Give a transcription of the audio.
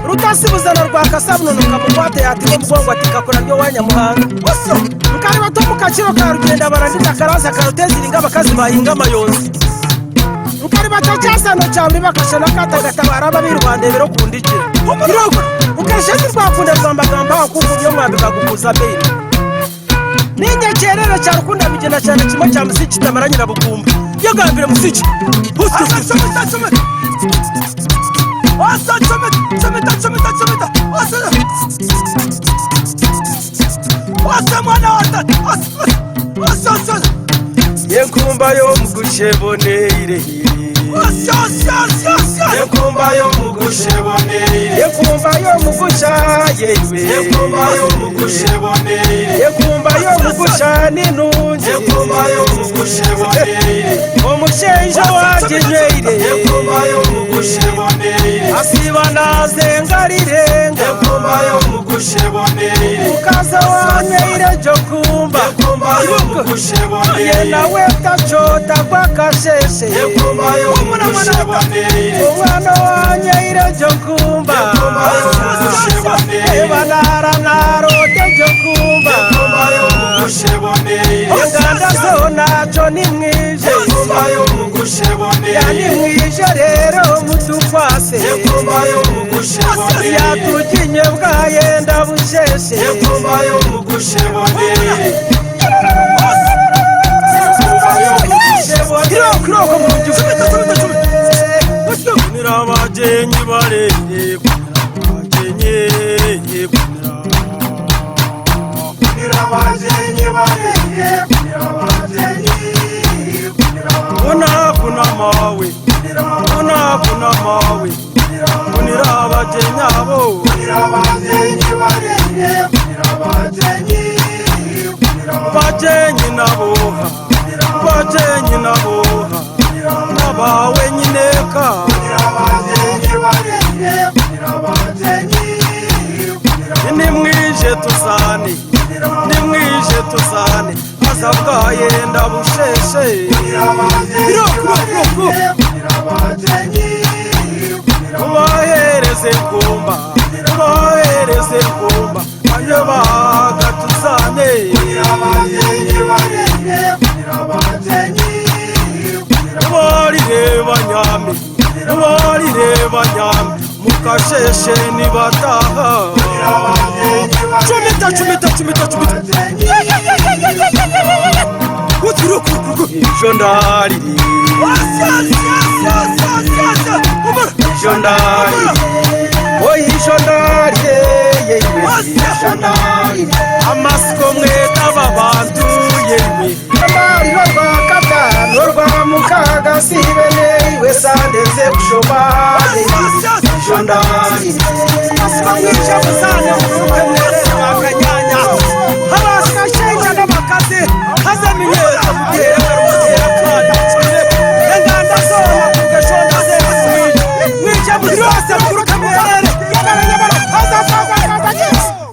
Rutasibuza rwa kasabunuka mu kwate yatiko mubongo atikakora ryo wanyamuhanga mukari bato mukaciro ka rugenda barandika karanza karuteziringa bakazi bahinga amayonzi mukari bato cyasano cyambi bakashana katagatabara babirwande bero kundikira ukashezi twakunda rwambagamba akuvumyo mwambika gukuza bene ninge cyerera cyarukunda bigena cyane kimwe cya muziki tamaranye na bukumba yo gambire muziki Yenkumba yo mugushebonere Yenkumba yo mugushebonere Yenkumba yo mugusha yewe Yenkumba yo mugushebonere Yenkumba yo mugusha ninunje Yenkumba yo mugushebonere Omushenja wajenyere Yenkumba yo mugushebonere Asiba nazengarire Yenkumba yo mugushebonere Ukaza wanyeire jokumba Yenkumba yo mugushebonere Yena weta chota kwa kasheshe Yenkumba yo mugushebonere Umwana wanyeire jokumba Yenkumba yo mugushebonere Ebanara narote jokumba Yenkumba yo mugushebonere Enganda zona cho nimwije Yenkumba yo mugushebonere Yani mwije rero mutukwase Yenkumba yo mugushebonere Yatuginye bwayenda busheshe Yenkumba yo mugushebonere Kiroko mu gifu Nirabajenyi bareye Nirabajenyi bareye Kuna mawe Kuna mawe Nirabajenyi abo Nirabajenyi bareye Bajenyi naboha Bajenyi naboha Nabawe nyineka Nimwije tuzane Nimwije tuzane Azabwaye ndabusheshe Ubahereze kumba Ubahereze kumba Anye baga tuzane Ubarire banyame Ubarire banyame Mukasheshe nibataha Chumita Ijo ndari Ijo ndari Oy ijo ndari Ijo ndari Amasko mweta babantu yewe Amari rwakata Norwa mukaga sibene Wesandeze kushobane Ijo ndari Aswa mwisha